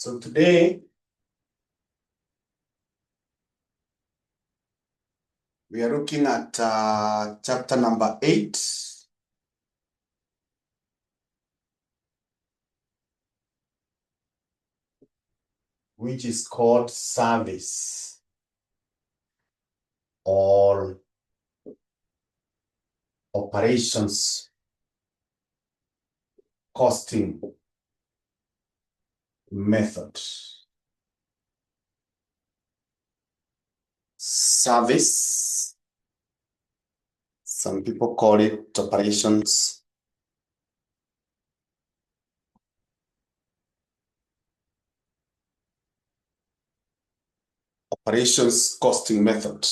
So today we are looking at chapter number 8. Which is called service or operations costing method. Service, some people call it operations. Operations costing method.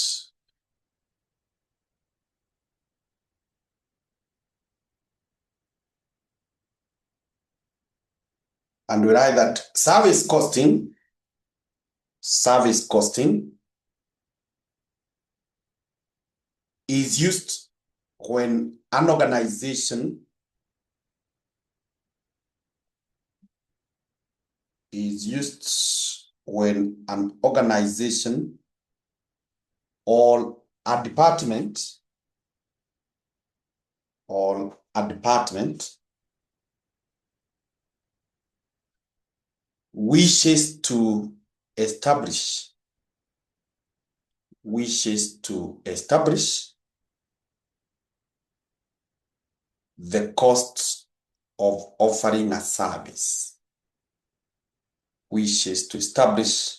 And we write that service costing is used when an organization or a department wishes to establish the cost of offering a service. Wishes to establish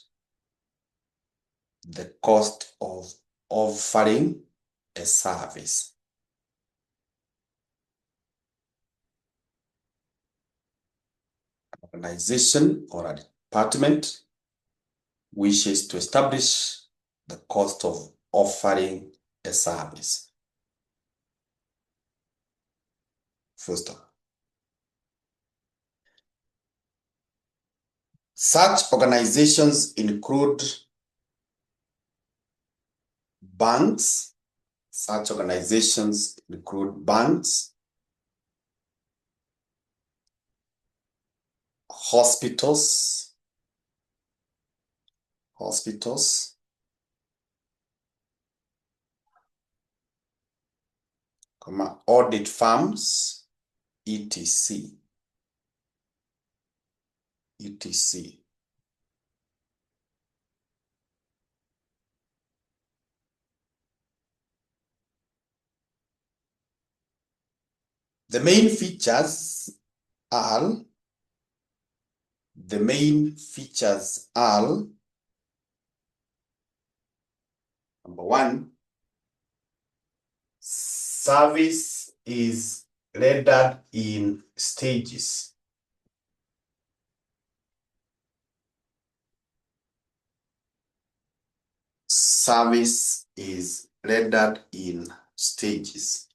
the cost of offering a service. An organization or a department wishes to establish the cost of offering a service. First up, such organizations include banks. Such organizations include banks, hospitals, audit firms, etc. The main features are number one, service is rendered in stages. Service is rendered in stages.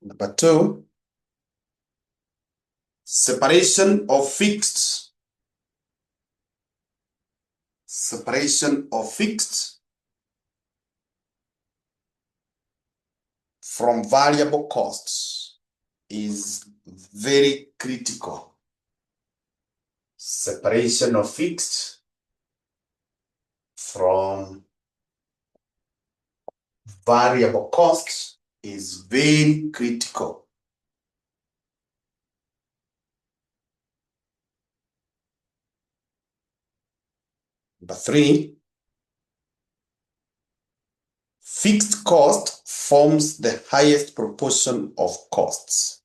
Number two, separation of fixed from variable costs is very critical. Separation of fixed from variable costs is very critical. Number three, fixed cost forms the highest proportion of costs.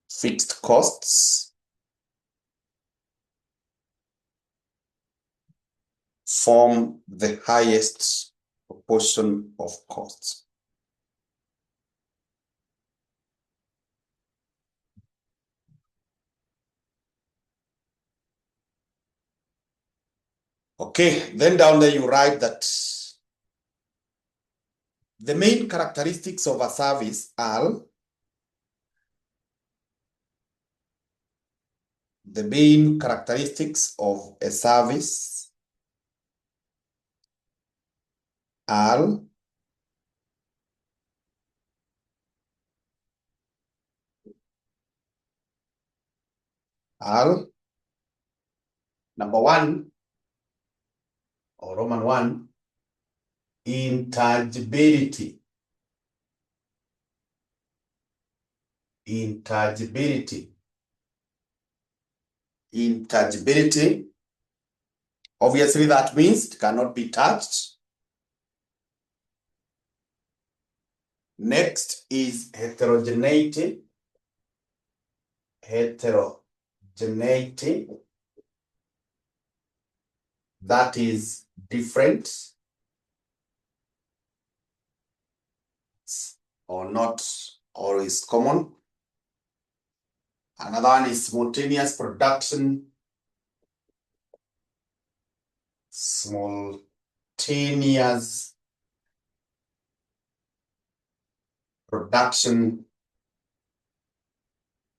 Fixed costs form the highest proportion of costs. Okay, then down there you write that the main characteristics of a service are the main characteristics of a service are number one, or Roman one, intangibility. Intangibility. Intangibility. Obviously, that means it cannot be touched. Next is heterogeneity. Heterogeneity. That is different or not always common. Another one is simultaneous production. Simultaneous production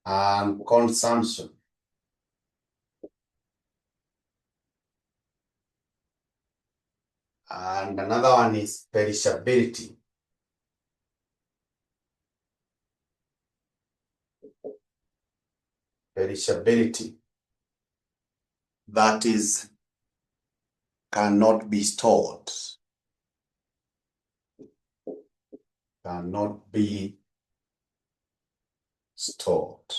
and consumption. And another one is perishability. Perishability. That is, cannot be stored. Cannot be stored.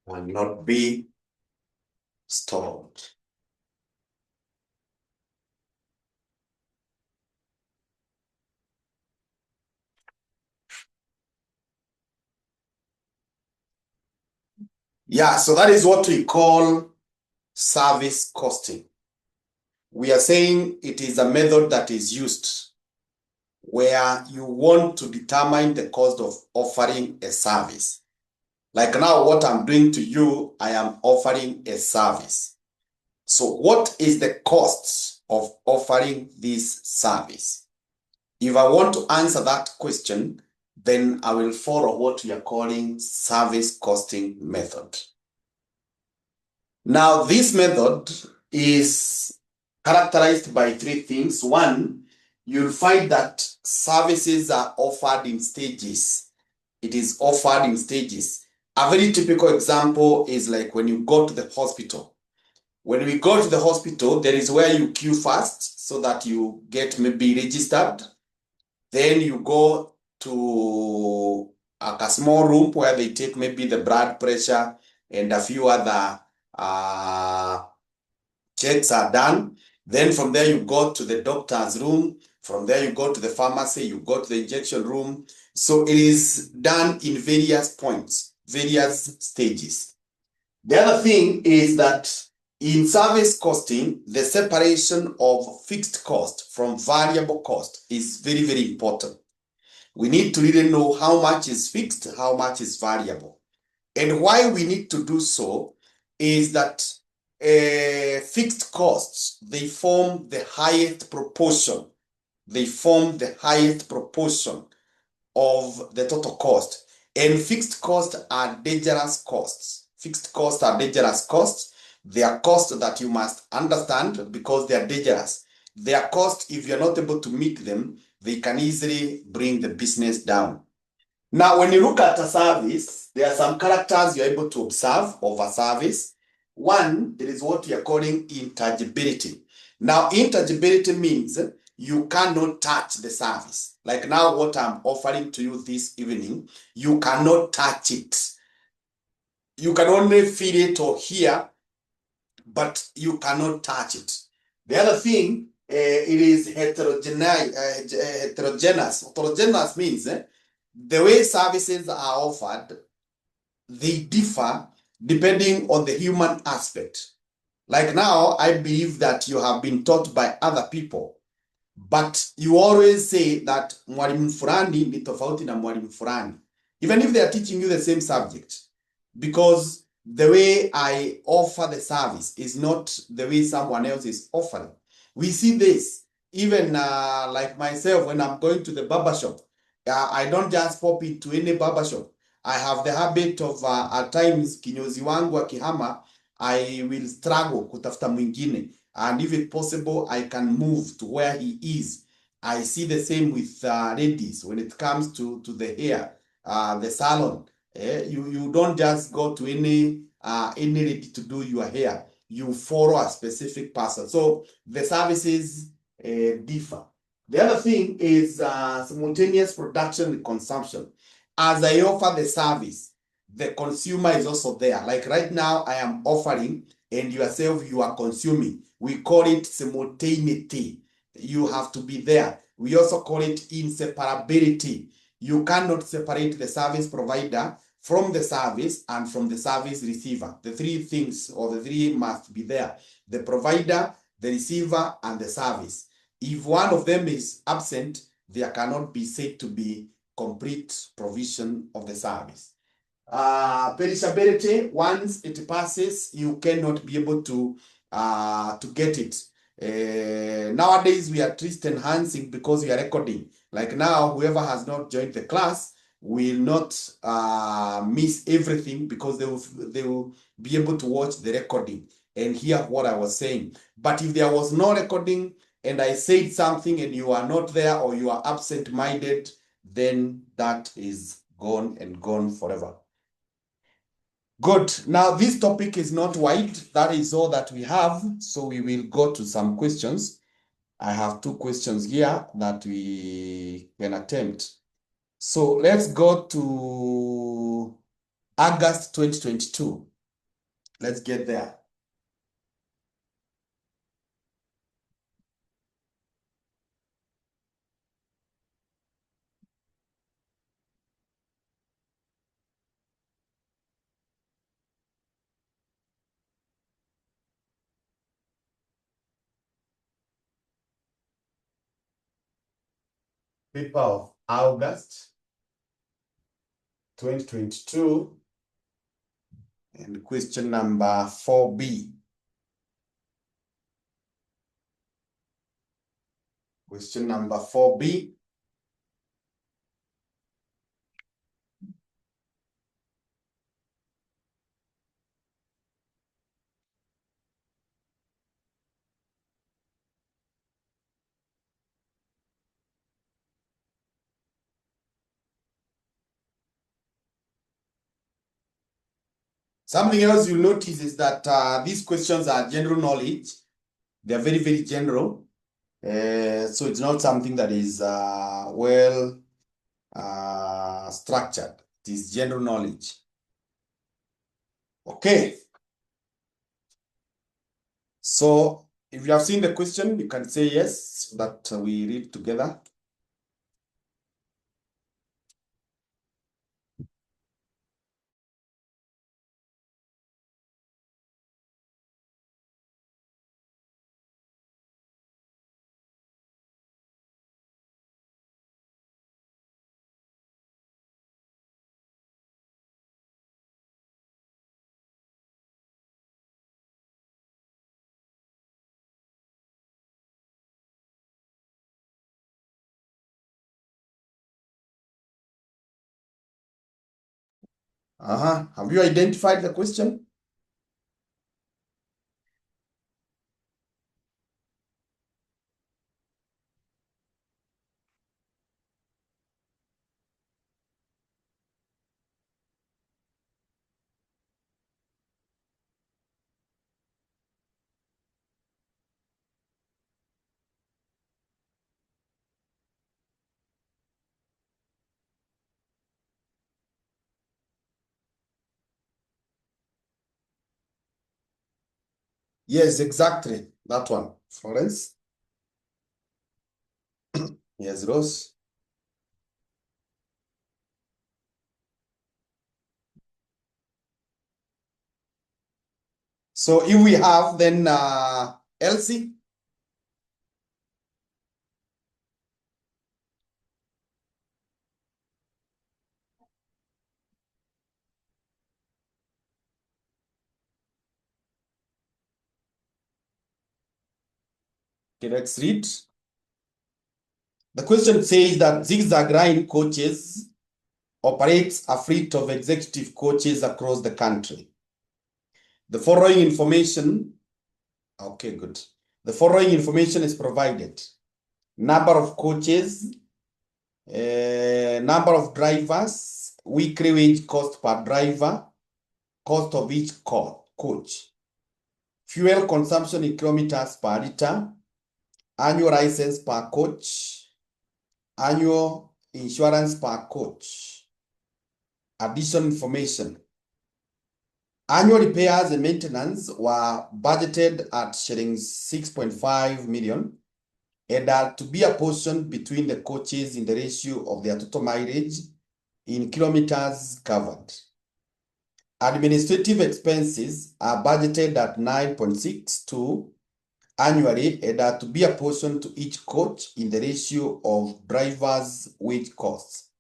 Cannot be stored. Yeah, so that is what we call service costing. We are saying it is a method that is used where you want to determine the cost of offering a service. Like now, what I'm doing to you, I am offering a service. So what is the cost of offering this service? If I want to answer that question, then I will follow what we are calling service costing method. Now, this method is characterized by three things. One, you'll find that services are offered in stages. It is offered in stages. A very typical example is like when you go to the hospital. When we go to the hospital, there is where you queue first so that you get maybe registered. Then you go to a small room where they take maybe the blood pressure and a few other checks are done. Then from there you go to the doctor's room. From there you go to the pharmacy, you go to the injection room. So it is done in various points, various stages. The other thing is that in service costing, the separation of fixed cost from variable cost is very, very important. We need to really know how much is fixed, how much is variable. And why we need to do so is that fixed costs, they form the highest proportion. They form the highest proportion of the total cost. And fixed costs are dangerous costs. Fixed costs are dangerous costs. They are costs that you must understand because they are dangerous. They are costs, if you're not able to meet them, they can easily bring the business down. Now, when you look at a service, there are some characters you're able to observe of a service. One, there is what we are calling intangibility. Now, intangibility means you cannot touch the service. Like now, what I'm offering to you this evening, you cannot touch it. You can only feel it or hear, but you cannot touch it. The other thing, it is heterogeneous. Heterogeneous means the way services are offered, they differ depending on the human aspect. Like now, I believe that you have been taught by other people, but you always say that mwalimu fulani ni tofauti na mwalimu fulani, even if they are teaching you the same subject, because the way I offer the service is not the way someone else is offering. We see this even like myself when I'm going to the barbershop. I don't just pop into any barbershop. I have the habit of at times kinyozi wangu akihama, I will struggle kutafuta mwingine, and if it's possible I can move to where he is. I see the same with ladies when it comes to the hair, the salon. You don't just go to any lady to do your hair. You follow a specific person. So the services differ. The other thing is simultaneous production and consumption. As I offer the service, the consumer is also there. Like right now, I am offering, and yourself, you are consuming. We call it simultaneity. You have to be there. We also call it inseparability. You cannot separate the service provider from the service and from the service receiver. The three things, or the three, must be there: the provider, the receiver, and the service. If one of them is absent, there cannot be said to be complete provision of the service. Perishability, once it passes, you cannot be able to get it. Nowadays, we are twist enhancing because we are recording. Like now, whoever has not joined the class will not miss everything, because they will be able to watch the recording and hear what I was saying. But if there was no recording and I said something and you are not there, or you are absent-minded, then that is gone and gone forever. Good. Now, this topic is not wide. That is all that we have. So we will go to some questions. I have 2 questions here that we can attempt. So let's go to August 2022. Let's get there. Paper of August 2022, and question number 4B. Question number 4B. Something else you'll notice is that these questions are general knowledge. They're very, very general. So it's not something that is well structured. It is general knowledge. Okay. So if you have seen the question, you can say yes, so that we read together. Have you identified the question? Yes, exactly. That one. Florence? Yes, Rose? So if we have, then Elsie? Okay, let's read. The question says that zigzag line coaches operates a fleet of executive coaches across the country. The following information, okay, good. The following information is provided. Number of coaches, number of drivers, weekly wage cost per driver, cost of each coach, fuel consumption in kilometers per liter, annual license per coach, annual insurance per coach. Additional information. Annual repairs and maintenance were budgeted at shillings 6.5 million and are to be apportioned between the coaches in the ratio of their total mileage in kilometers covered. Administrative expenses are budgeted at 9.62 annually and are to be apportioned to each coach in the ratio of drivers' wage costs.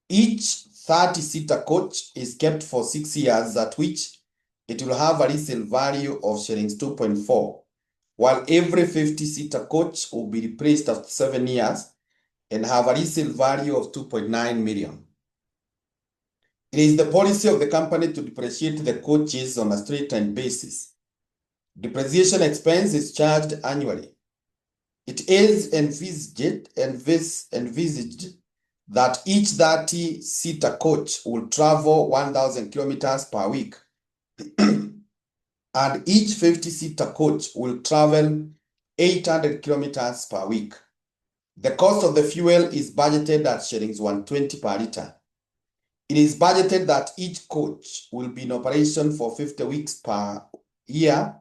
Each 30-seater coach is kept for 6 years, at which it will have a resale value of shillings 2.4, while every 50-seater coach will be replaced after 7 years and have a resale value of 2.9 million. It is the policy of the company to depreciate the coaches on a straight-line basis. Depreciation expense is charged annually. It is envisaged that each 30-seater coach will travel 1,000 kilometers per week, and each 50-seater coach will travel 800 kilometers per week. The cost of the fuel is budgeted at shillings 120 per liter. It is budgeted that each coach will be in operation for 50 weeks per year,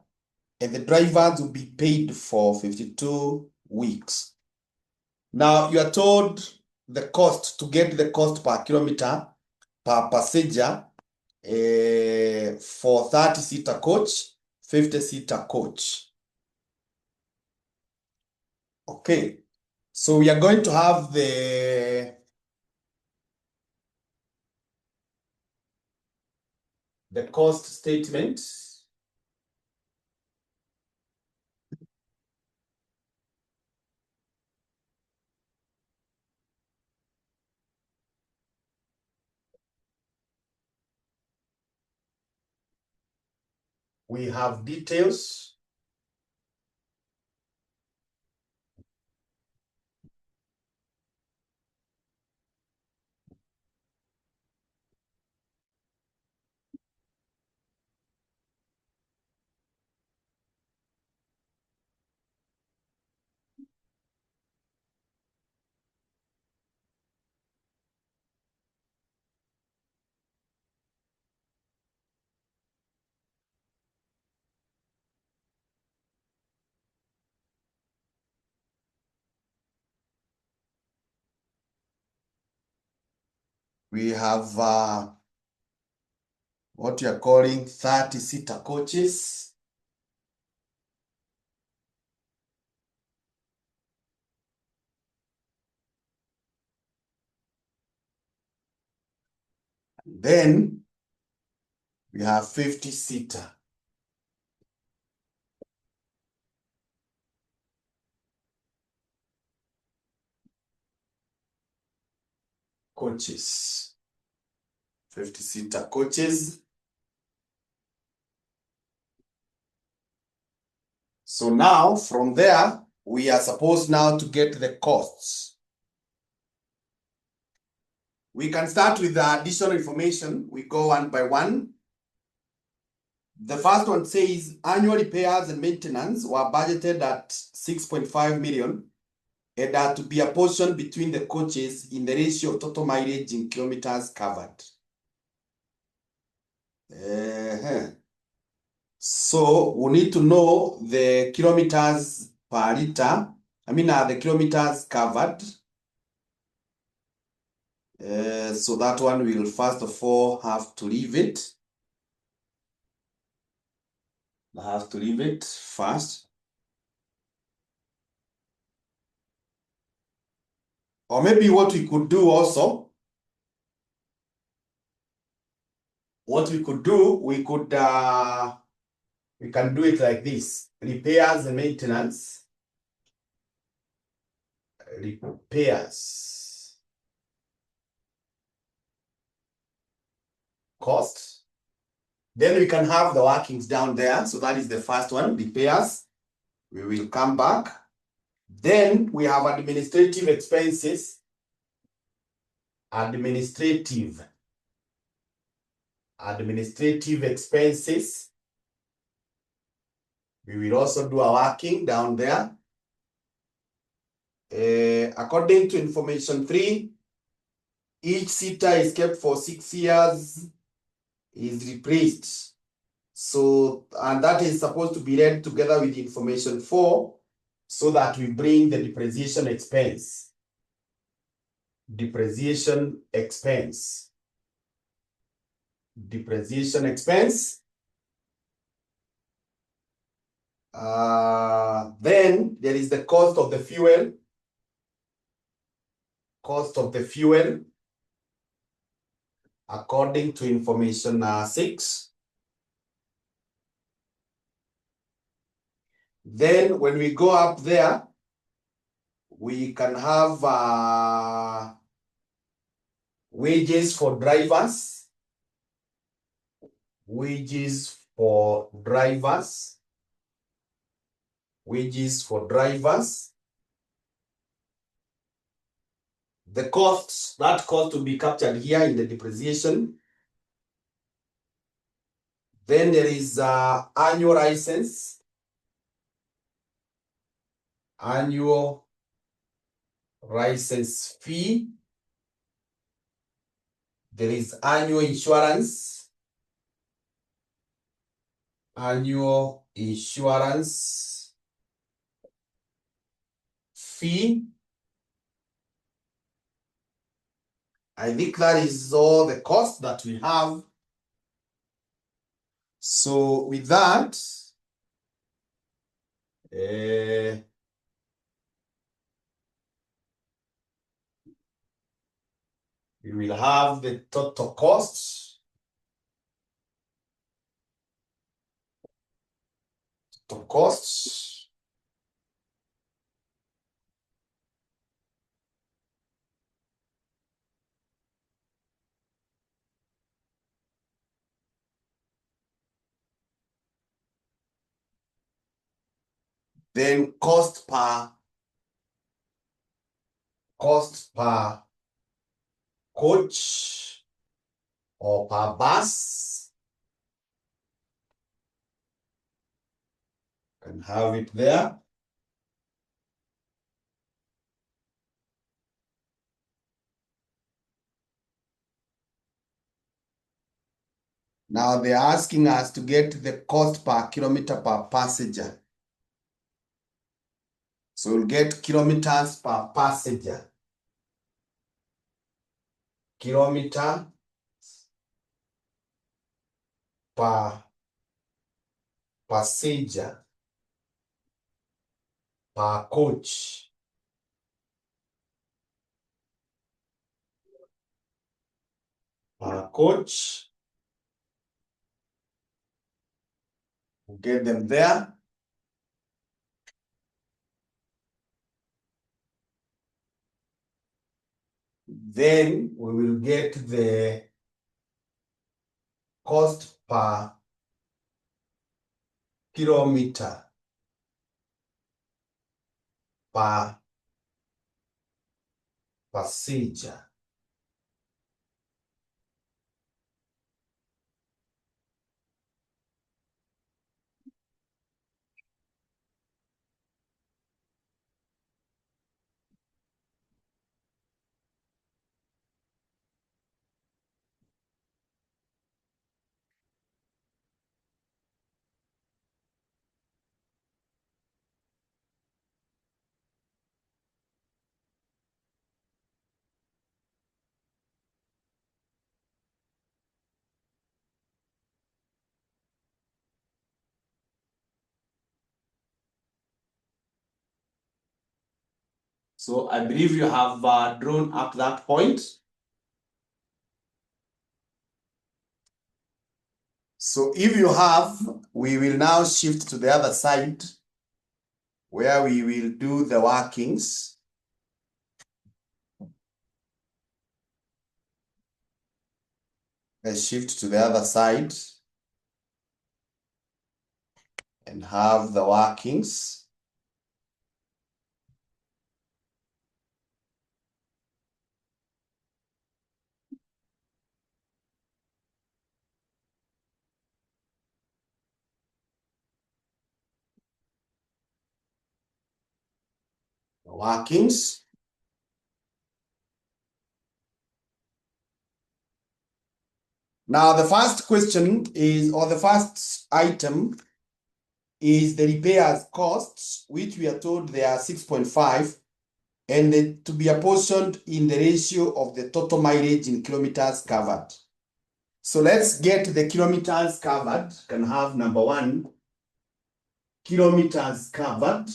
and the drivers will be paid for 52 weeks. Now, you are told the cost, to get the cost per kilometer per passenger for 30-seater coach, 50-seater coach. Okay, so we are going to have the cost statement. We have details. We have what we are calling 30-seater coaches. Then we have 50-seater. Coaches. 50-seater coaches. So now from there, we are supposed now to get the costs. We can start with the additional information. We go one by one. The first one says annual repairs and maintenance were budgeted at 6.5 million and are to be apportioned between the coaches in the ratio of total mileage in kilometers covered. So we need to know the kilometers per liter. The kilometers covered. So that one will first of all have to leave it. I have to leave it first. Or maybe what we could do also, we can do it like this: repairs and maintenance. Repairs cost. Then we can have the workings down there. So that is the first one, repairs. We will come back. Then we have administrative expenses. Administrative expenses. We will also do a working down there. According to information 3, each seater is kept for 6 years, is replaced. So, and that is supposed to be read together with information 4 so that we bring the depreciation expense. Depreciation expense. Depreciation expense. Then there is the cost of the fuel. Cost of the fuel according to information 6. Then when we go up there, we can have wages for drivers. Wages for drivers. Wages for drivers. The costs, that cost will be captured here in the depreciation. Then there is annual license. Annual license fee. There is annual insurance. Annual insurance fee. I think that is all the cost that we have. So with that, we will have the total costs. Total costs. Then cost per coach or per bus. Can have it there. Now they're asking us to get the cost per kilometer per passenger. So we'll get kilometers per passenger. Kilometer per passenger per coach. Per coach. We'll get them there. Then we will get the cost per kilometer per passenger. So I believe you have drawn up that point. So if you have, we will now shift to the other side where we will do the workings. Let's shift to the other side and have the workings. Workings. Now, the first question is, or the first item is the repairs costs, which we are told they are 6.5, and to be apportioned in the ratio of the total mileage in kilometers covered. So let's get the kilometers covered. Can have number 1, kilometers covered.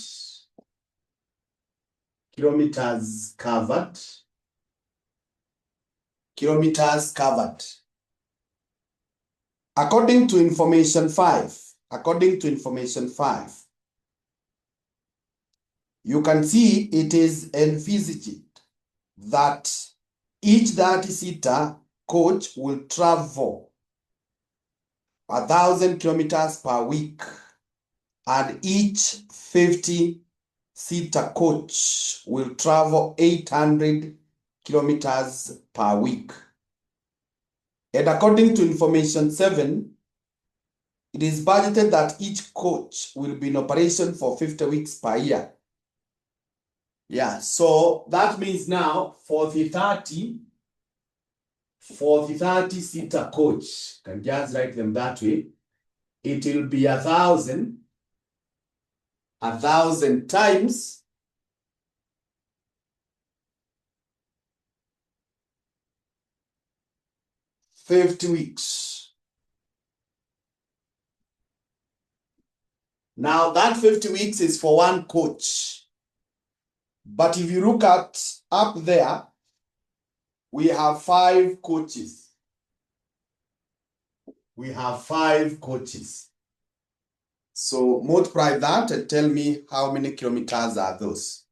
Kilometers covered. Kilometers covered. According to information 5, you can see it is envisaged that each 30-seater coach will travel 1,000 kilometers per week, and each 50-seater coach will travel 800 kilometers per week. And according to information 7, it is budgeted that each coach will be in operation for 50 weeks per year. Yeah, so that means now for the 30-seater coach, can just write them that way, it will be 1,000 times 50 weeks. Now that 50 weeks is for one coach. But if you look at up there, we have 5 coaches. We have 5 coaches. So multiply that and tell me how many kilometers are those.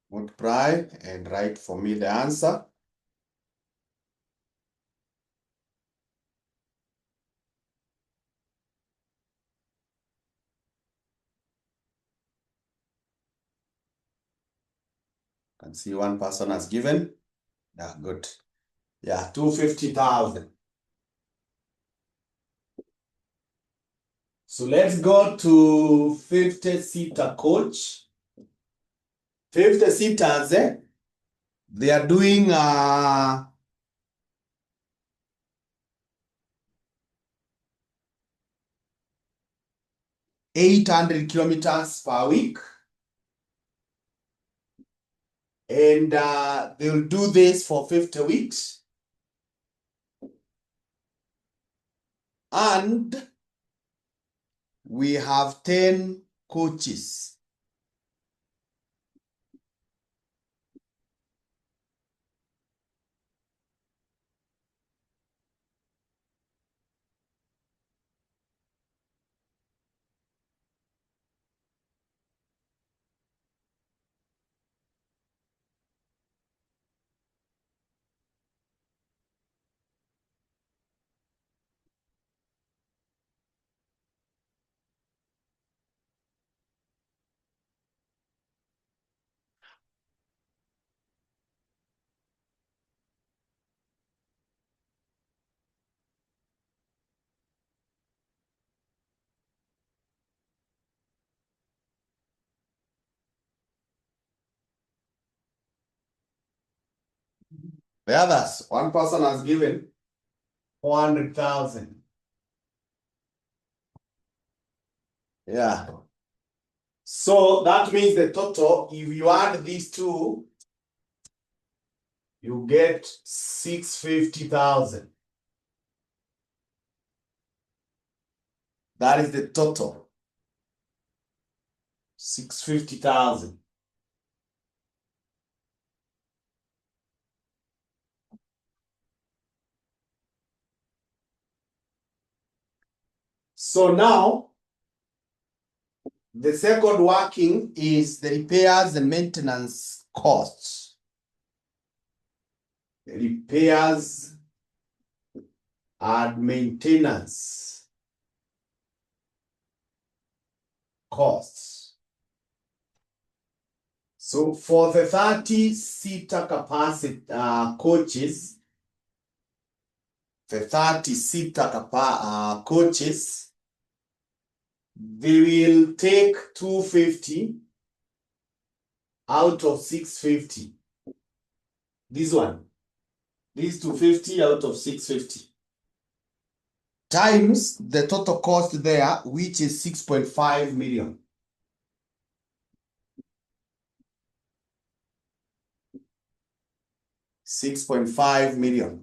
Multiply and write for me the answer. Can see one person has given. Yeah, good. Yeah, 250,000. So let's go to 50-seater coach. 50-seaters, they are doing 800 kilometers per week. And they'll do this for 50 weeks. And we have 10 coaches. The others, one person has given 400,000. Yeah. So that means the total, if you add these two, you get 650,000. That is the total. 650,000. So now, the second working is the repairs and maintenance costs. Repairs and maintenance costs. So for the 30-seater capacity coaches, the 30-seater coaches, they will take 250 out of 650. This one. This 250 out of 650. Times the total cost there, which is 6.5 million. $6.5 million.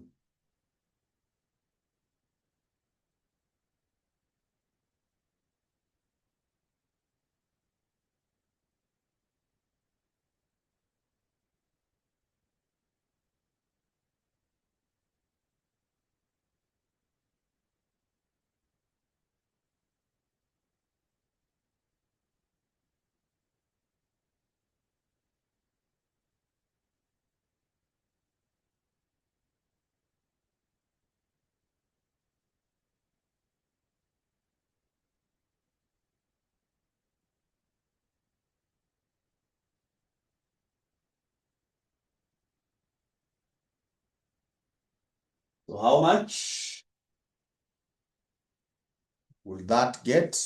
So how much will that get?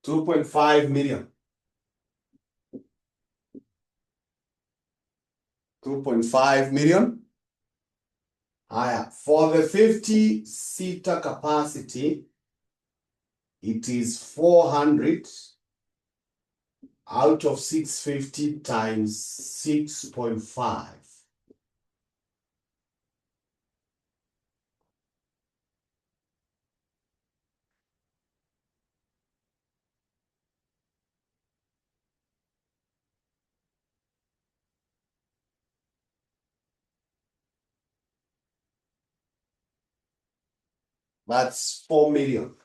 $2.5 million. 2.5 million. For the 50-seater capacity, it is 400 out of 650 times 6.5. That's 4 million.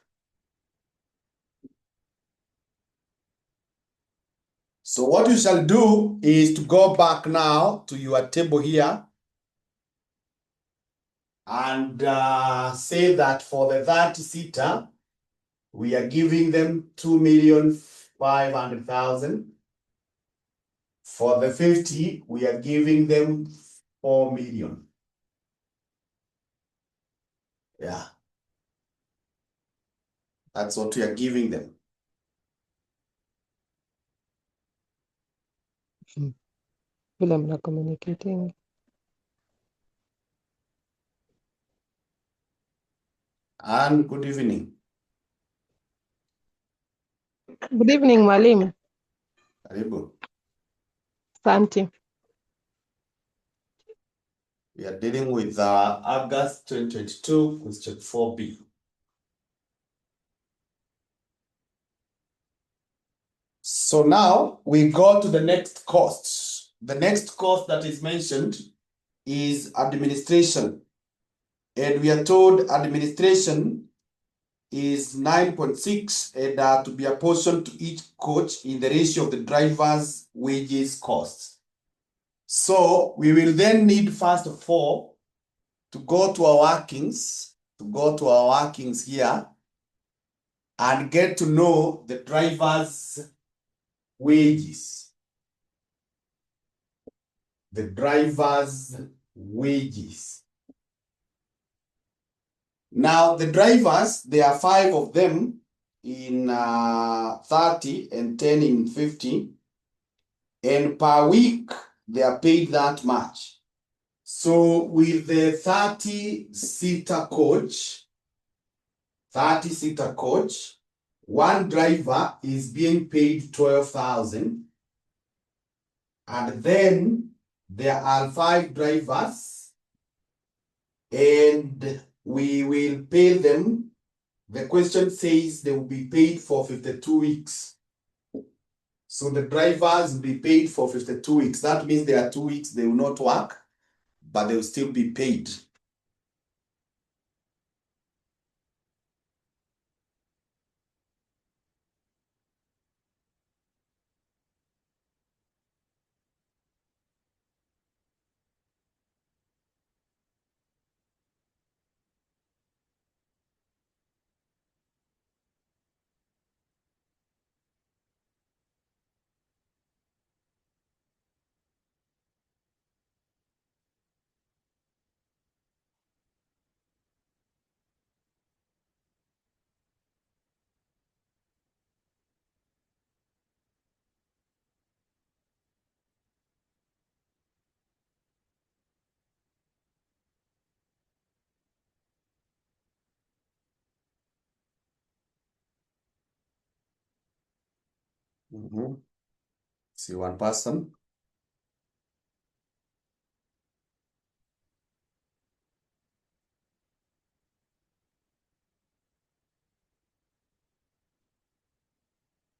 So what you shall do is to go back now to your table here and say that for the 30-seater, we are giving them 2,500,000. For the 50, we are giving them 4 million. Yeah. That's what we are giving them. Vile mna communicating. And good evening. Good evening, mwalimu. Karibu. Asante. We are dealing with August 2022, question 4B. So now we go to the next cost. The next cost that is mentioned is administration. And we are told administration is 9.6 and to be apportioned to each coach in the ratio of the driver's wages costs. So we will then need, first of all, to go to our workings, here and get to know the driver's wages. The driver's wages. Now, the drivers, there are 5 of them in 30 and 10 in 50. and per week they are paid that much. So with the 30-seater coach, one driver is being paid 12,000, and then there are 5 drivers, and we will pay them. The question says they will be paid for 52 weeks. So the drivers will be paid for 52 weeks. That means there are 2 weeks they will not work, but they will still be paid. See one person.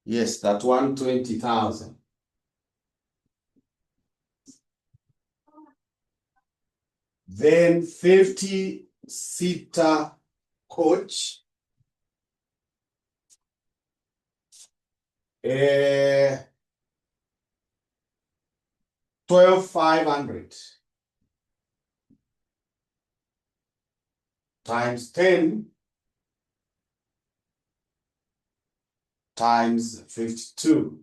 Yes, that one 20,000. Then 50-seater coach. 12,500 times 10 times 52.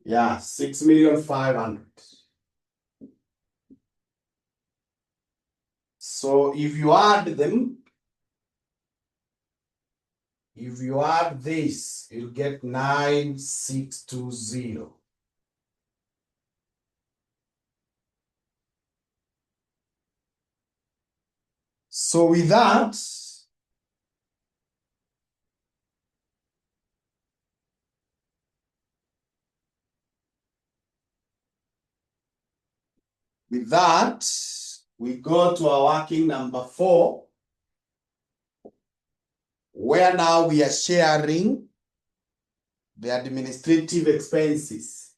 Yeah, 6,500,000. So if you add them, if you add this, you'll get 9,620. So with that, we go to our working number 4, where now we are sharing the administrative expenses.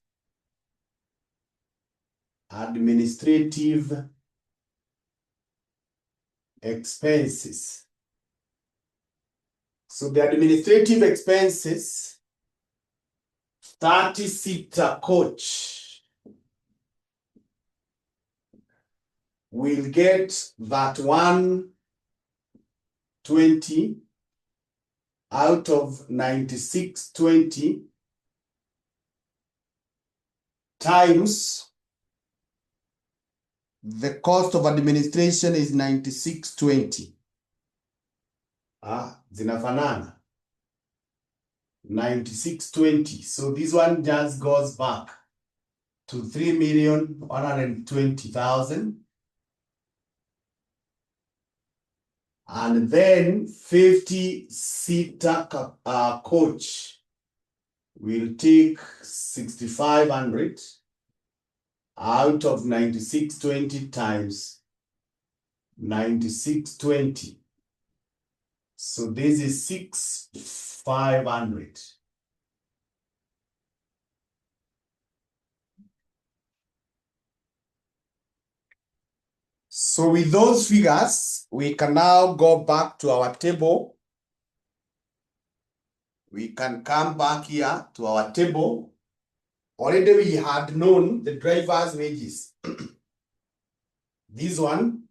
Administrative expenses. So the administrative expenses, 30-seater coach will get that 120 out of 9620 times the cost of administration is 9620. Zinafanana. 9620. So this one just goes back to 3,120,000. And then 50-seater coach will take 6,500. out of 9620 times 9620. So this is 6,500. So with those figures, we can now go back to our table. We can come back here to our table. Already we had known the driver's wages. This one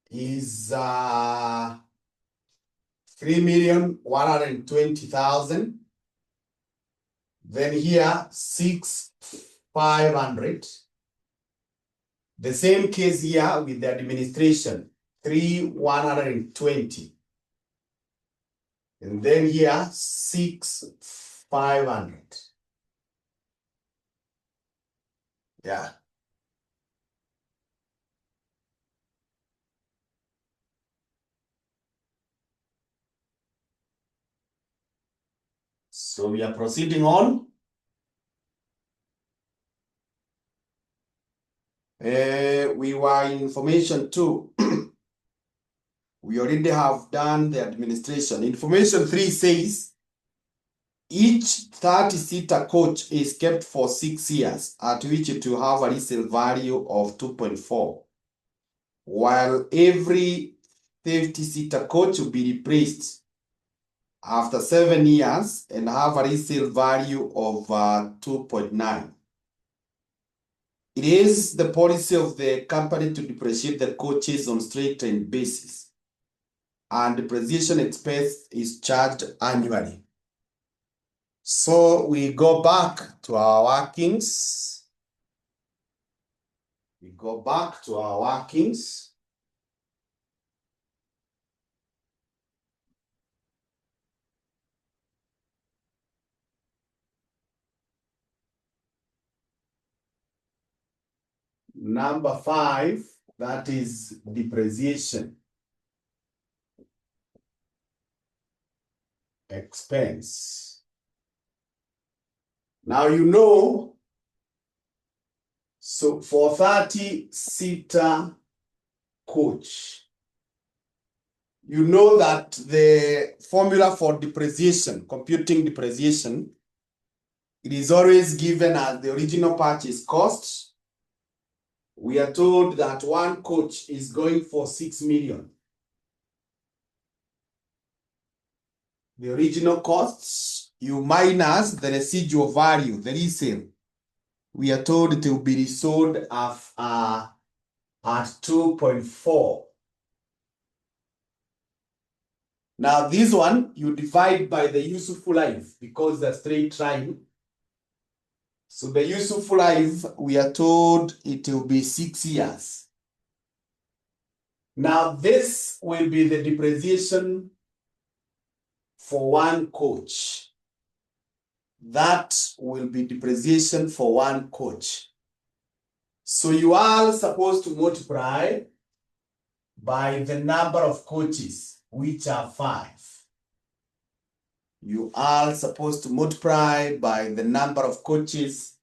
is 3,120,000. Then here 6,500. The same case here with the administration, 3,120. And then here 6,500. Yeah. So we are proceeding on. We were in information 2. We already have done the administration. Information 3 says, each 30-seater coach is kept for 6 years, at which it will have a resale value of 2.4, while every 50-seater coach will be replaced after 7 years and have a resale value of 2.9. It is the policy of the company to depreciate the coaches on straight-line basis, and depreciation expense is charged annually. So we go back to our workings. We go back to our workings. Number 5, that is depreciation expense. Now you know, so for 30-seater coach, you know that the formula for depreciation, computing depreciation, it is always given as the original purchase cost. We are told that one coach is going for 6 million. The original costs, you minus the residual value, the resale. We are told it will be resold at 2.4. Now this one, you divide by the useful life because the straight line. So the useful life, we are told it will be 6 years. Now this will be the depreciation for one coach. That will be depreciation for one coach. So you are supposed to multiply by the number of coaches, which are 5. You are supposed to multiply by the number of coaches,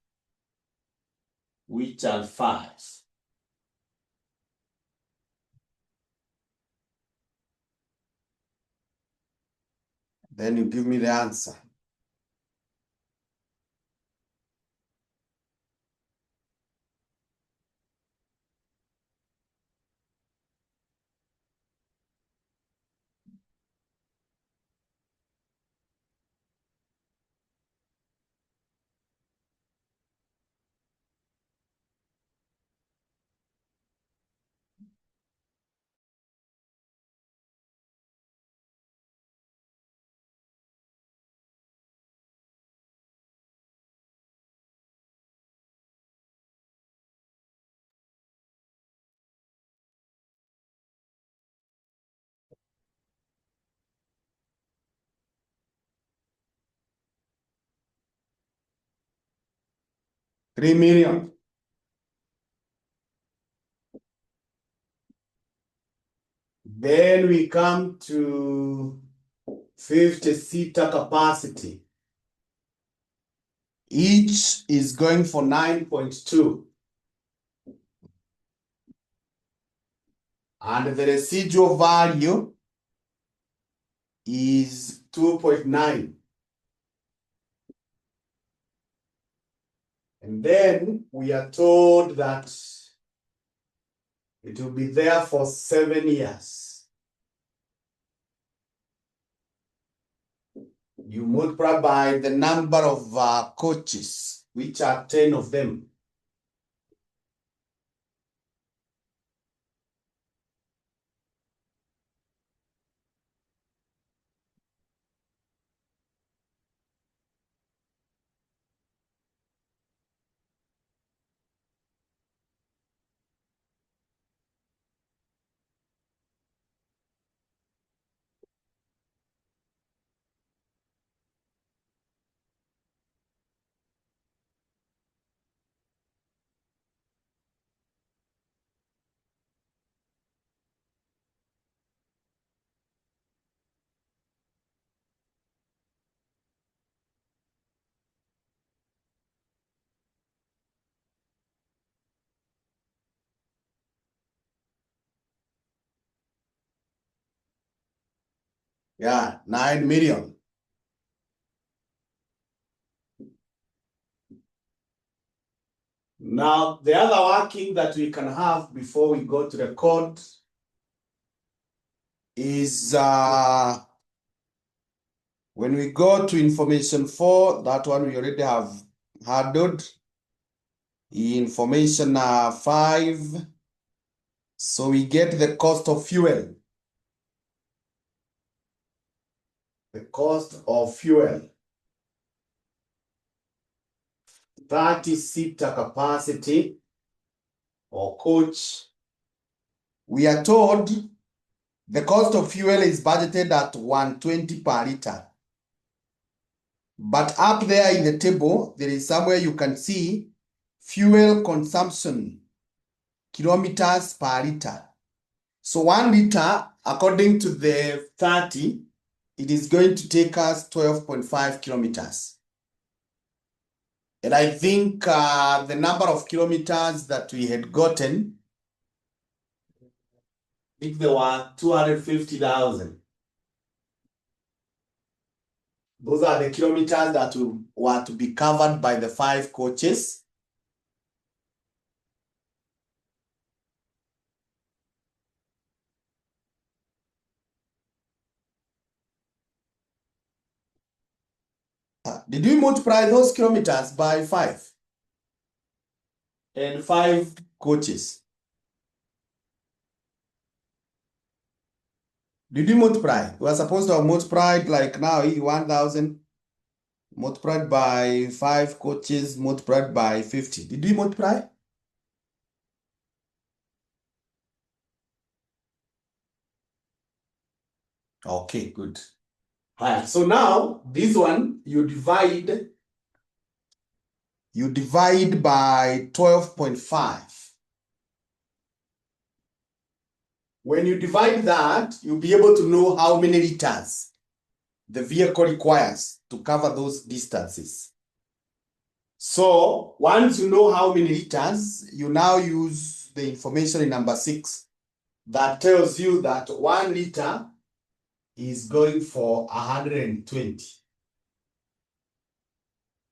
which are 5. Then you give me the answer. $3 million. Then we come to 50-seater capacity. Each is going for 9.2. And the residual value is 2.9. And then we are told that it will be there for 7 years. You multiply by the number of coaches, which are 10 of them. Yeah, 9 million. Now, the other working that we can have before we go to the code is when we go to information 4, that one we already have handled. Information 5, so we get the cost of fuel. The cost of fuel. 30-seater capacity or coach. We are told the cost of fuel is budgeted at 120 per liter. But up there in the table, there is somewhere you can see fuel consumption, kilometers per liter. So 1 liter, according to the 30, it is going to take us 12.5 kilometers. And I think the number of kilometers that we had gotten, I think there were 250,000. Those are the kilometers that were to be covered by the 5 coaches. Did we multiply those kilometers by 5? And 5 coaches. Did we multiply? We are supposed to have multiplied like now 1,000 multiplied by 5 coaches multiplied by 50. Did we multiply? Okay, good. Right, so now this one you divide by 12.5. When you divide that, you'll be able to know how many liters the vehicle requires to cover those distances. So once you know how many liters, you now use the information in number 6 that tells you that 1 liter is going for 120.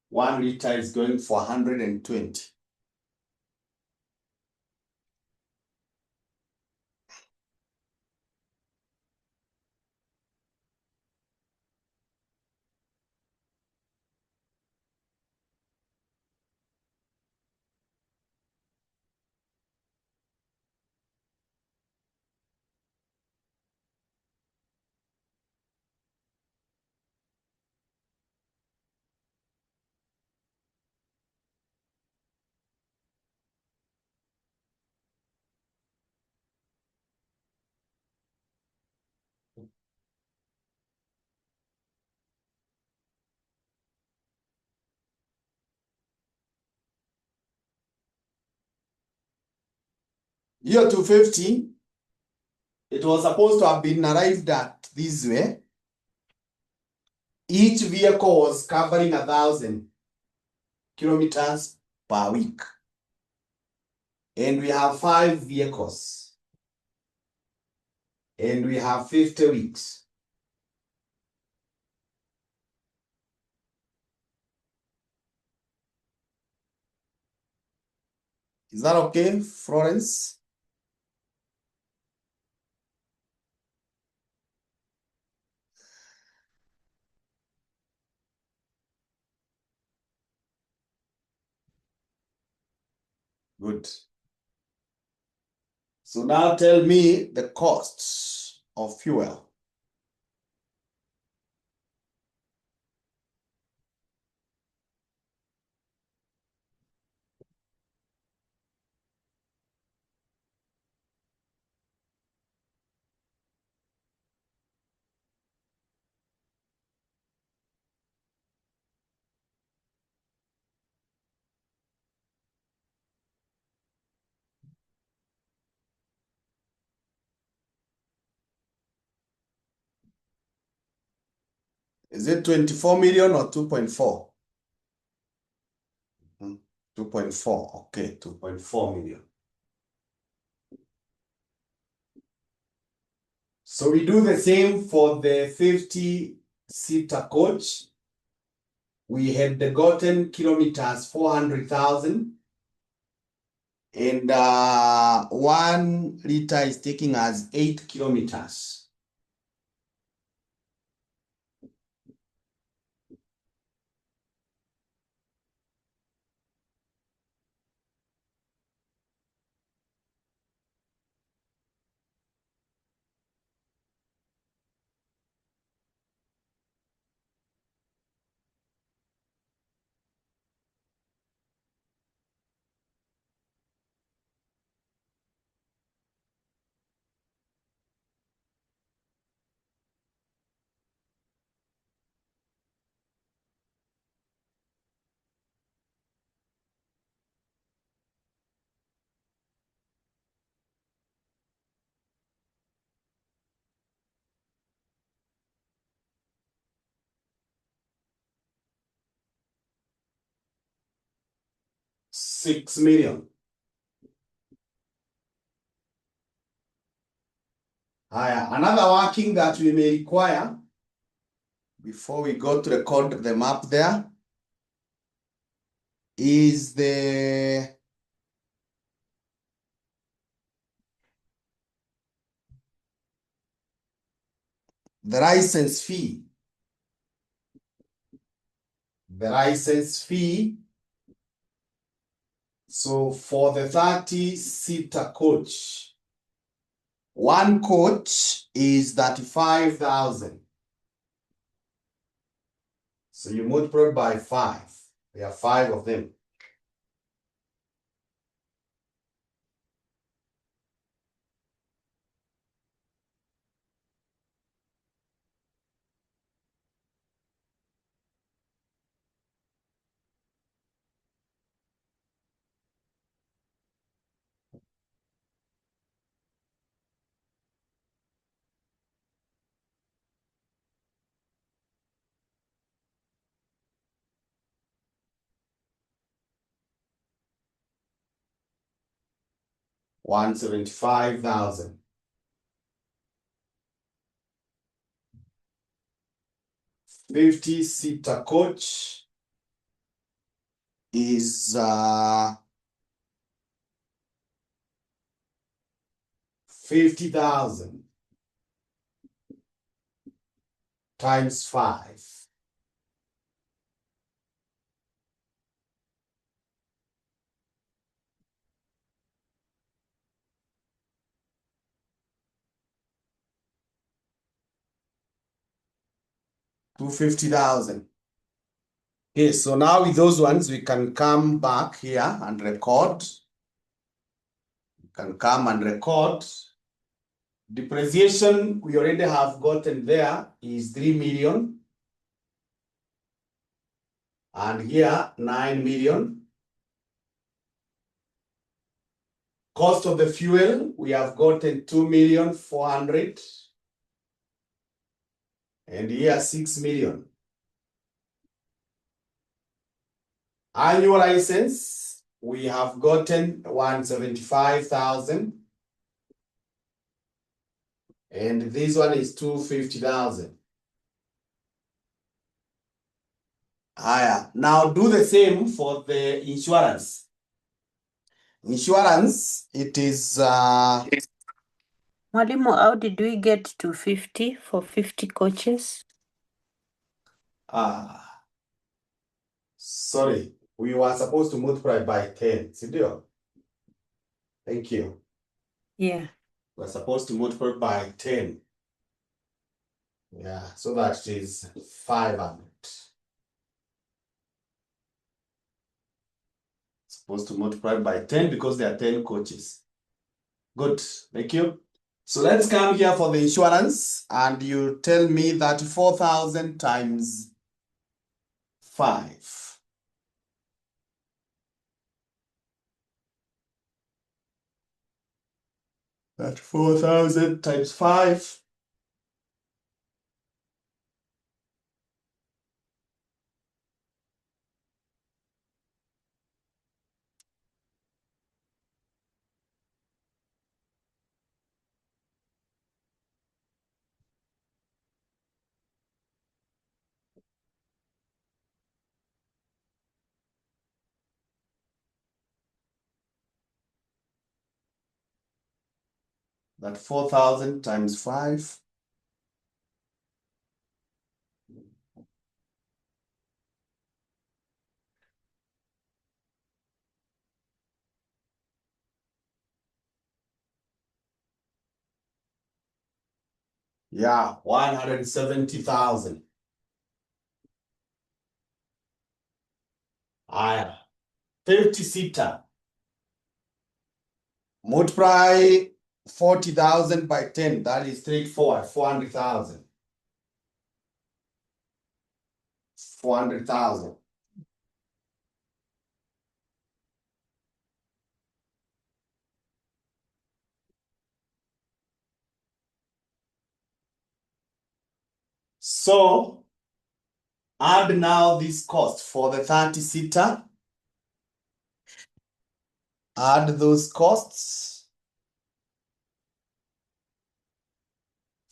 1 liter is going for 120. Year 250, it was supposed to have been arrived at this way. Each vehicle was covering 1,000 kilometers per week. And we have 5 vehicles. and we have 50 weeks. Is that okay, Florence? Good. So now tell me the costs of fuel. Is it 24 million or 2.4? 2.4, okay, 2.4 million. So we do the same for the 50-seater coach. We had gotten kilometers 400,000, and 1 liter is taking us 8 kilometers. $6 million. Another working that we may require before we go to record the map there is the license fee. The license fee. So for the 30-seater coach, one coach is 35,000. So you multiply by 5. There are 5 of them. $175,000. 50-seater coach is 50,000 times 5. $250,000. Okay, so now with those ones, we can come back here and record. We can come and record. Depreciation we already have gotten there is 3 million. And here, 9 million. Cost of the fuel, we have gotten 2,400,000. And here, 6 million. Annual license, we have gotten 175,000. And this one is 250,000. Now do the same for the insurance. Insurance, it is Mwalimu, how did we get to 50 for 50 coaches? sorry, we were supposed to multiply by 10. Sindio? Thank you. Yeah. We're supposed to multiply by 10. Yeah, so that is 500. Supposed to multiply by 10 because there are 10 coaches. Good, thank you. So let's come here for the insurance, and you tell me that 4,000 times 5. That 4,000 times 5. That 4,000 times 5. Yeah, 170,000. 50-seater. Multiply 40,000 by 10. That is straightforward. 400,000. 400,000. So add now this cost for the 30-seater. Add those costs.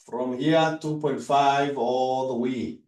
From here, 2.5 all the way.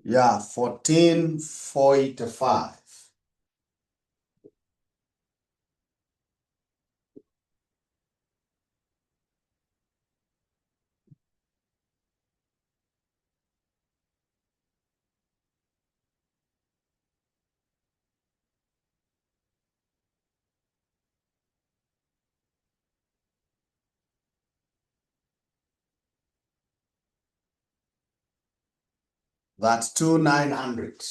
Yeah, 1445. That's 2,900.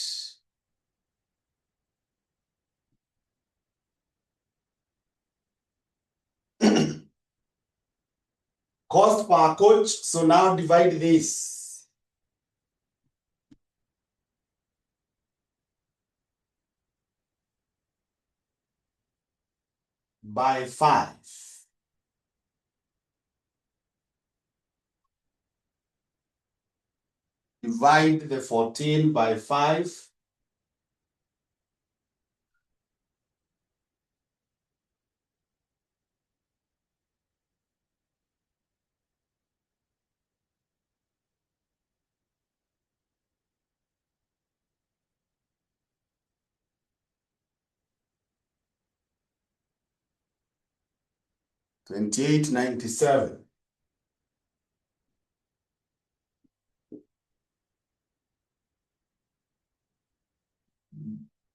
Cost per coach. So now divide this by 5. Divide the 14 by 5. $28.97.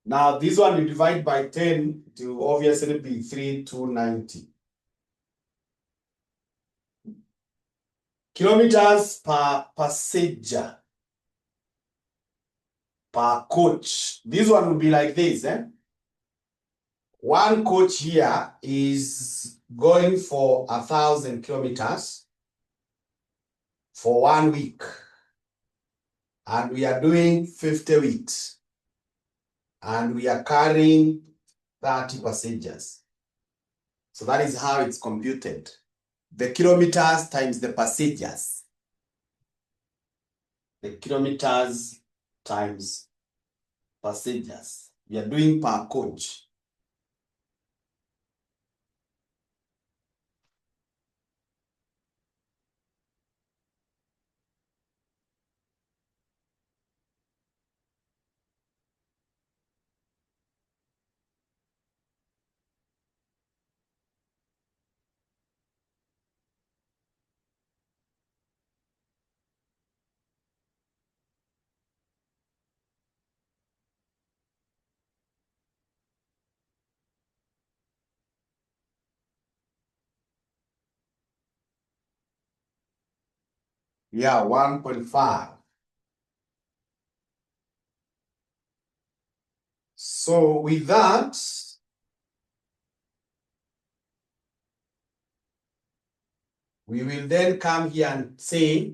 Now this one you divide by 10 to obviously be 3,290. Kilometers per passenger per coach. This one will be like this. One coach here is going for 1,000 kilometers for 1 week. And we are doing 50 weeks. And we are carrying 30 passengers. So that is how it's computed. The kilometers times the passengers. The kilometers times passengers. We are doing per coach. Yeah, 1.5. So with that, we will then come here and say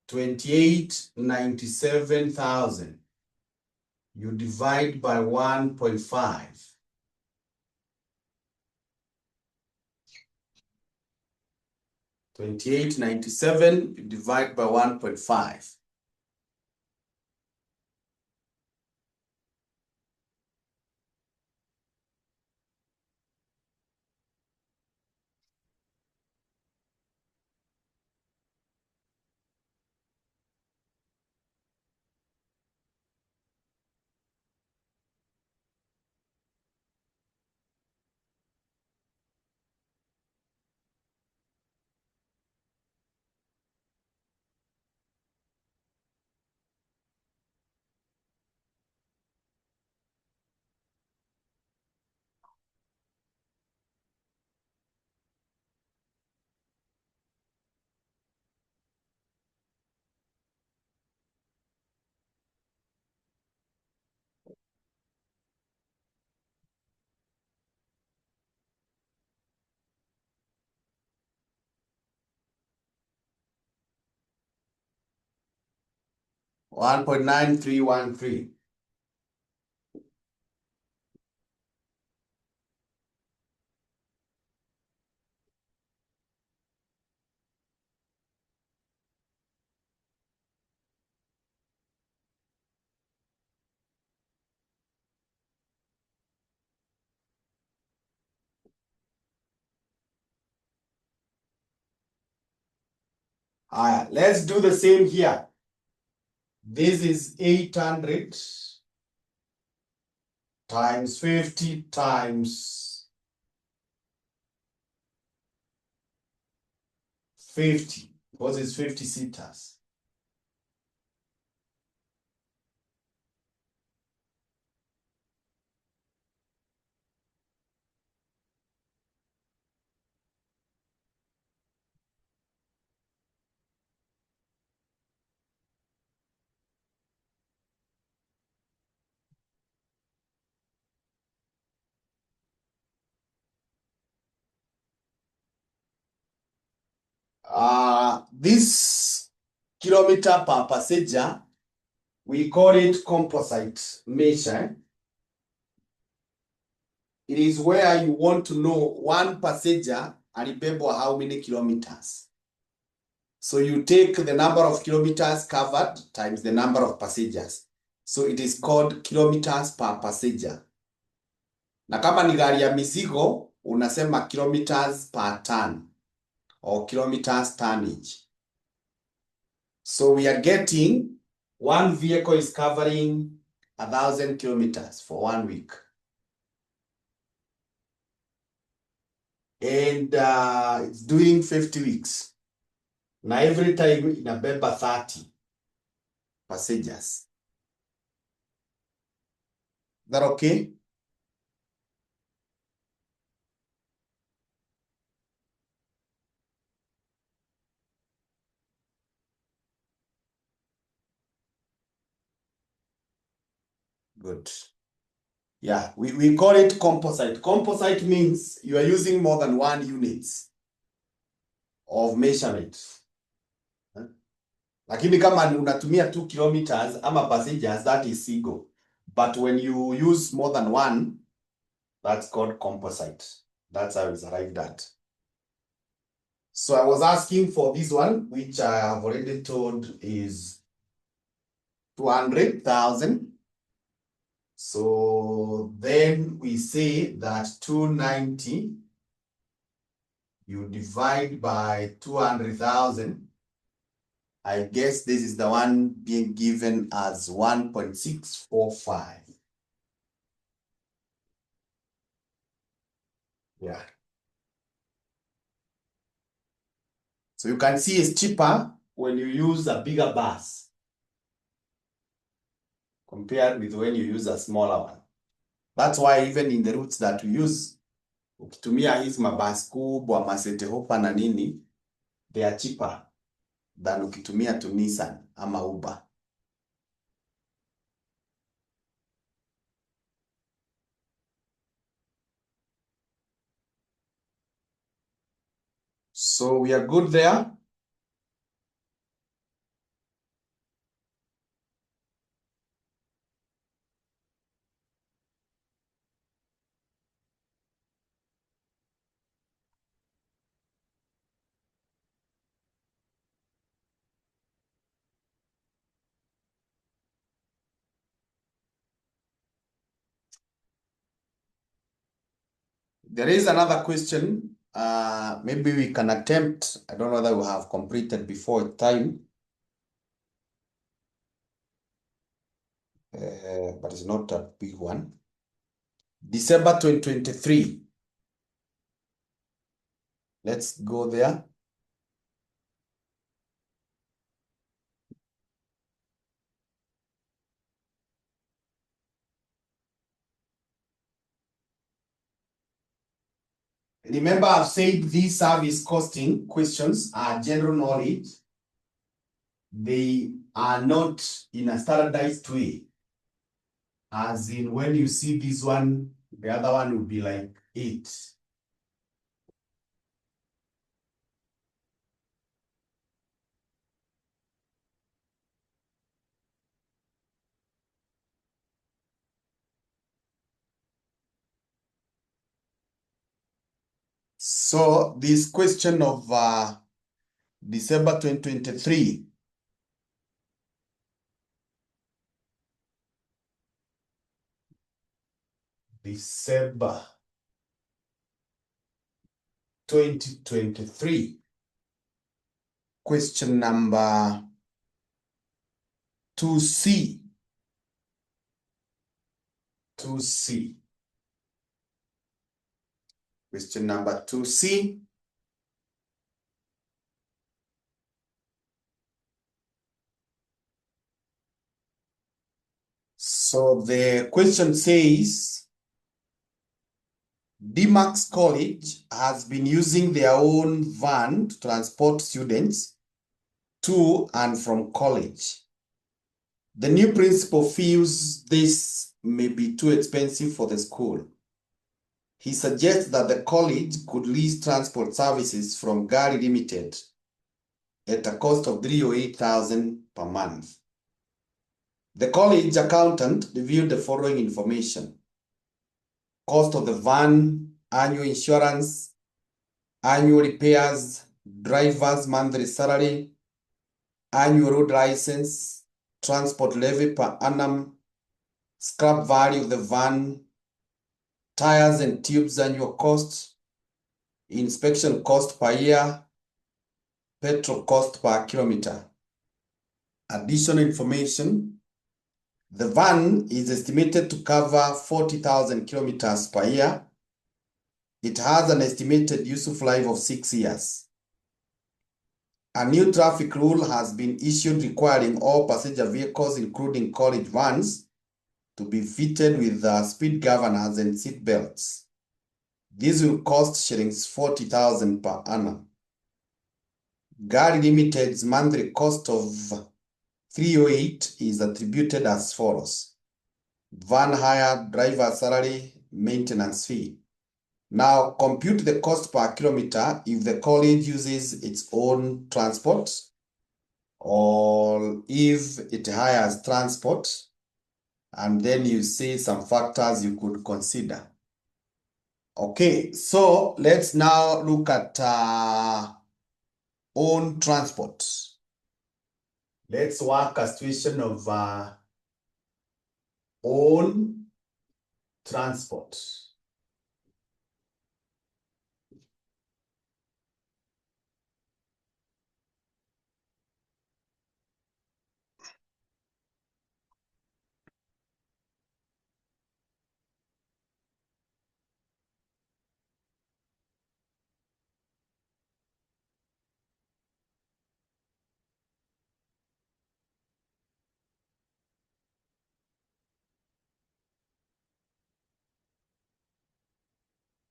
28,97,000. You divide by 1.5. 28,97, you divide by 1.5. $1.9313. All right, let's do the same here. This is 800 times 50 times 50, because it's 50 seaters. this kilometer per passenger, we call it composite measure. It is where you want to know one passenger alibebwa how many kilometers. So you take the number of kilometers covered times the number of passengers. So it is called kilometers per passenger. Na kama ni gari ya mizigo, unasema kilometers per ton or kilometers tonnage. So we are getting one vehicle is covering 1,000 kilometers for 1 week. And it's doing 50 weeks. Na every time inabeba 30 passengers. Is that okay? Good. Yeah, we call it composite. Composite means you are using more than one units of measurement. Lakini kama unatumia 2 kilometers ama passengers, that is single. But when you use more than one, that's called composite. That's how it's arrived at. So I was asking for this one, which I have already told is 200,000. So then we say that 290, you divide by 200,000. I guess this is the one being given as 1.645. Yeah. So you can see it's cheaper when you use a bigger bus compared with when you use a smaller one. That's why even in the routes that we use, ukitumia hizi mabasi kubwa, Masete Hopper na nini, they are cheaper than ukitumia tu Nissan ama Uber. So we are good there. There is another question. Maybe we can attempt. I don't know whether we have completed before time. But it's not a big one. December 2023. Let's go there. Remember, I've said these service costing questions are general knowledge. They are not in a standardized way. As in, when you see this one, the other one will be like 8. So this question of December 2023. December 2023. Question number 2C. 2C. Question number 2C. So the question says, DMAX College has been using their own van to transport students to and from college. The new principal feels this may be too expensive for the school. He suggests that the college could lease transport services from Gari Limited at a cost of 308,000 per month. The college accountant reviewed the following information: cost of the van, annual insurance, annual repairs, driver's monthly salary, annual road license, transport levy per annum, scrap value of the van, tires and tubes annual cost, inspection cost per year, petrol cost per kilometer. Additional information: the van is estimated to cover 40,000 kilometers per year. It has an estimated useful life of 6 years. A new traffic rule has been issued requiring all passenger vehicles, including college vans, to be fitted with speed governors and seat belts. This will cost shillings 40,000 per annum. Gari Limited's monthly cost of 308 is attributed as follows: van hire, driver salary, maintenance fee. Now compute the cost per kilometer if the college uses its own transport or if it hires transport, and then you see some factors you could consider. Okay, so let's now look at own transport. Let's work a situation of own transport.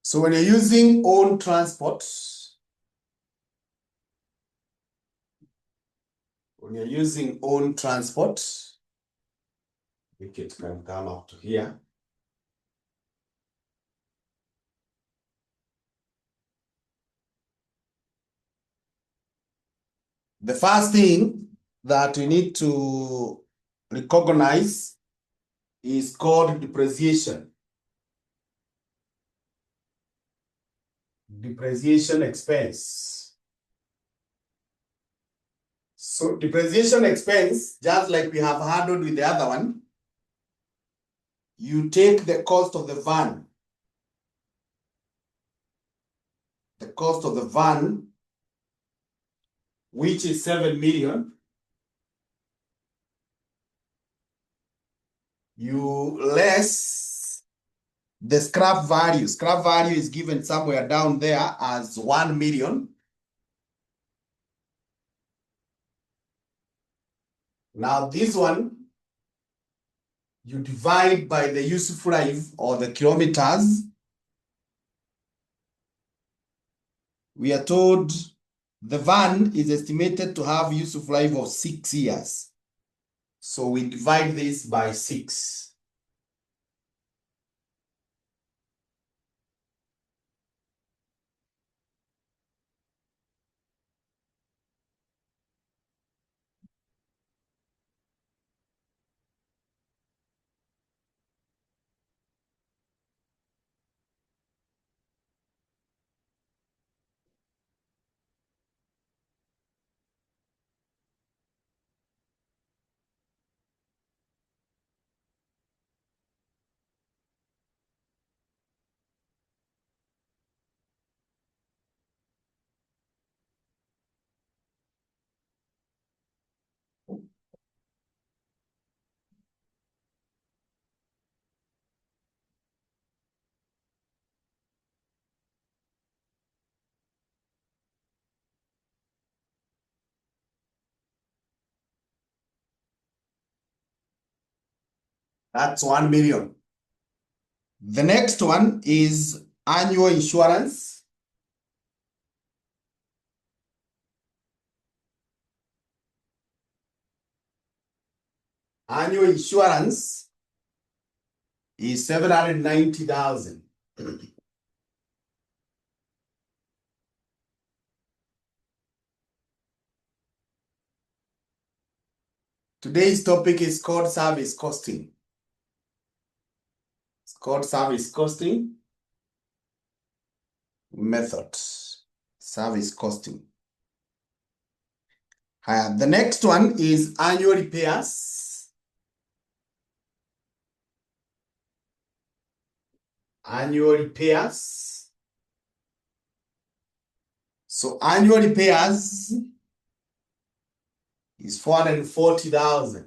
So when you're using own transport, it can come up to here. The first thing that we need to recognize is called depreciation. Depreciation expense. So depreciation expense, just like we have handled with the other one, you take the cost of the van. The cost of the van, which is 7 million, you less the scrap value. Scrap value is given somewhere down there as 1 million. Now this one, you divide by the useful life or the kilometers. We are told the van is estimated to have useful life of 6 years. So we divide this by 6. That's 1 million. The next one is annual insurance. Annual insurance is 790,000. Today's topic is called service costing. It's called service costing method. Service costing. The next one is annual repairs. Annual repairs. So annual repairs is 440,000.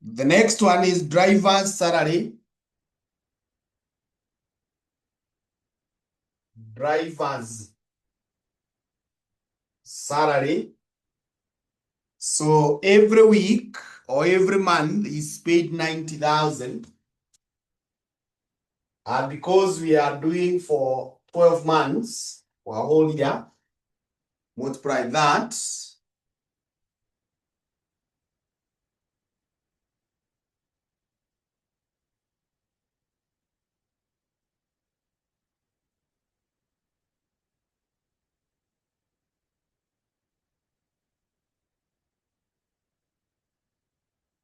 The next one is driver's salary. Driver's salary. So every week or every month is paid 90,000. And because we are doing for 12 months or a whole year, multiply that.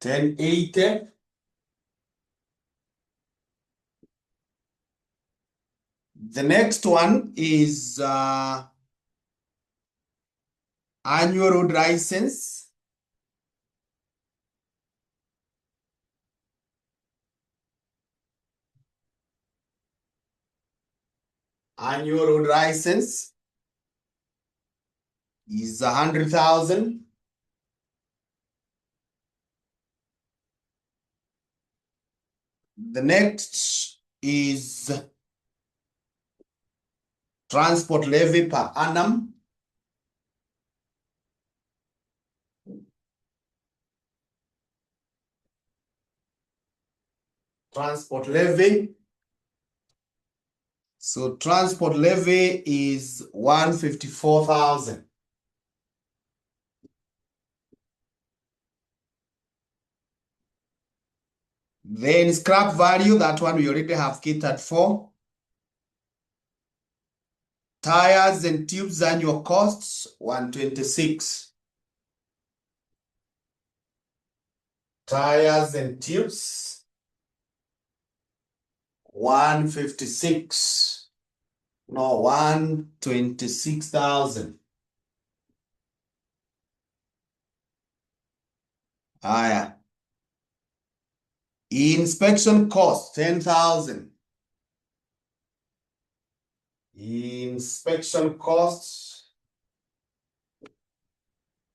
$1080. The next one is annual road license. Annual road license is 100,000. The next is transport levy per annum. Transport levy. So transport levy is 154,000. Then scrap value, that one we already have catered for. Tires and tubes annual costs, 126. Tires and tubes, 156. No, 126,000. Inspection cost, 10,000. Inspection cost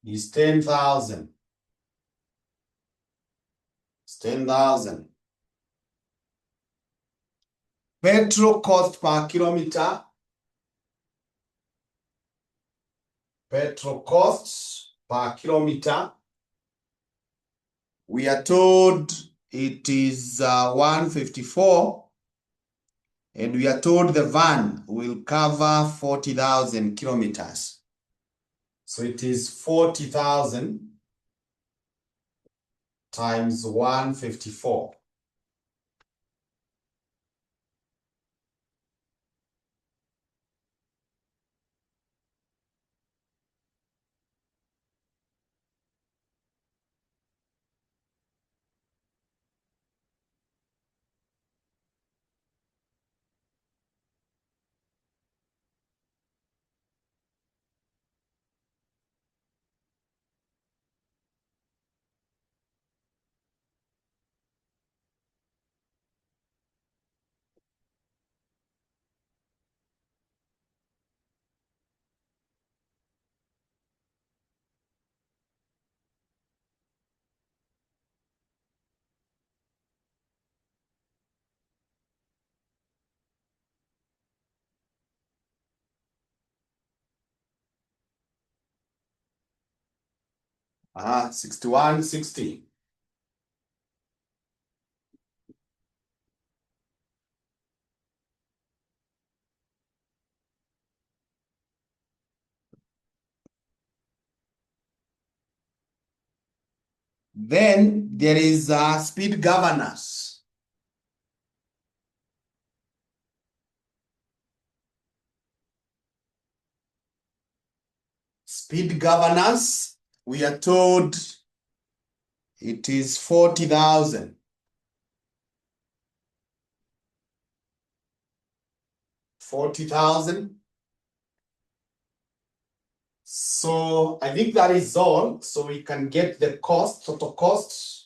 is 10,000. It's 10,000. Petrol cost per kilometer. Petrol costs per kilometer. We are told it is 154, and we are told the van will cover 40,000 kilometers. So it is 40,000 times 154. Ah, 6160. Then there is speed governors. Speed governance, we are told it is 40,000. 40,000. So I think that is all. So we can get the cost, total cost.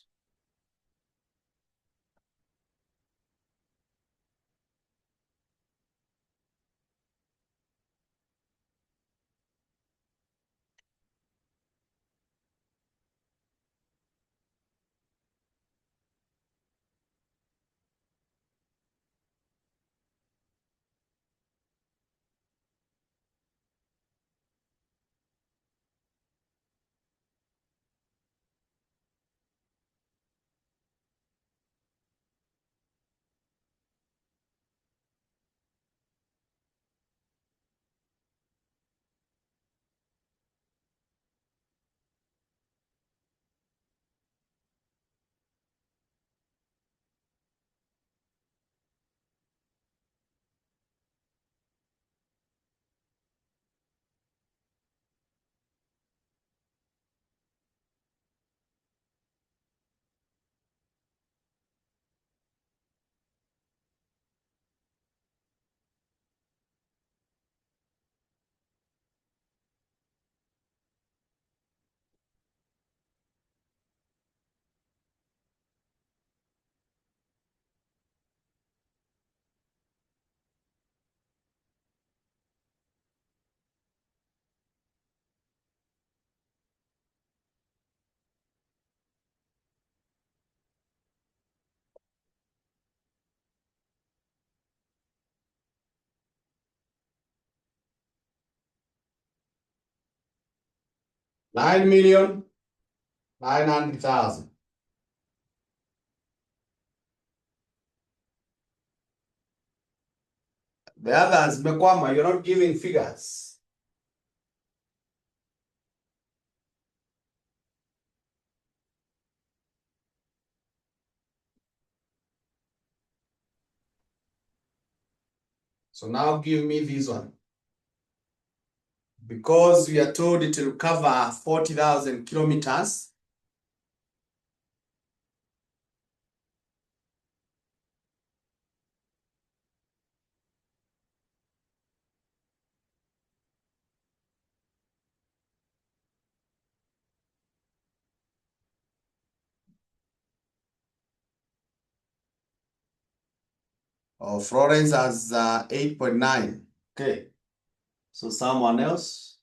$9,900,000. The others, Mekwama, you're not giving figures. So now give me this one. Because we are told it will cover 40,000 kilometers. Oh, Florence has 8.9. Okay. So someone else?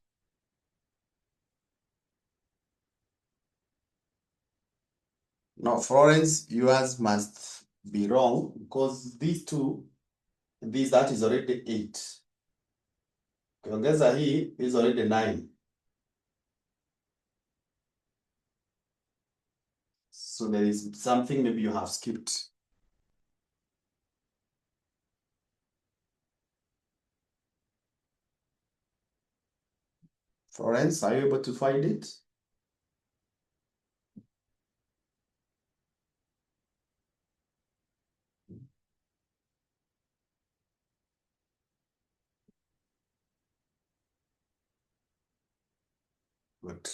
No, Florence, yours must be wrong because these two, that is already 8. Ukiongeza hii is already 9. So there is something maybe you have skipped. Florence, are you able to find it? Good.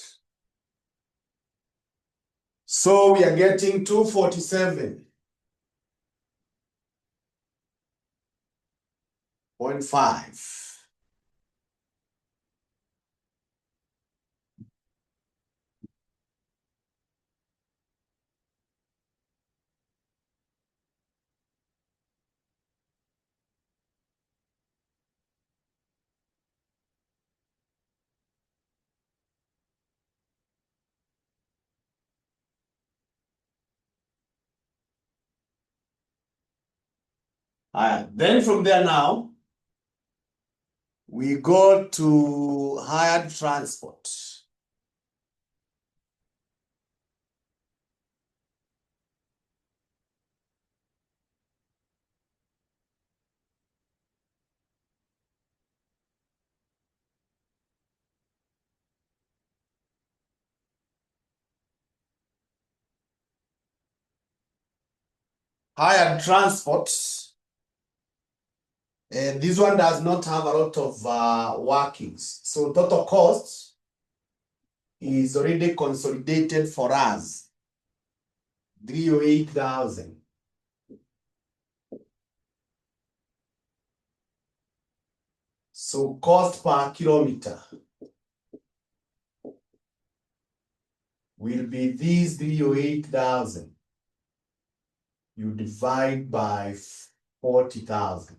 So we are getting 247.5. Then from there now, we go to hired transport. Hired transport. This one does not have a lot of workings. So total cost is already consolidated for us. 308,000. So cost per kilometer will be these 308,000. You divide by 40,000.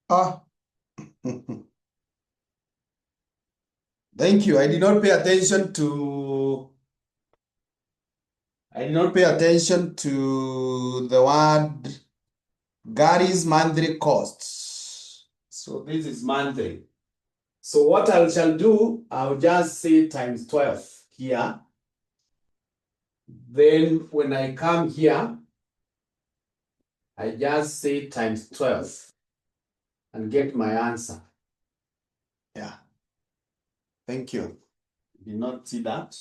Ah, thank you. I did not pay attention to the word Gary's monthly costs. So this is monthly. So what I shall do, I'll just say times 12 here. Then when I come here, I just say times 12 and get my answer. Yeah. Thank you. Did not see that.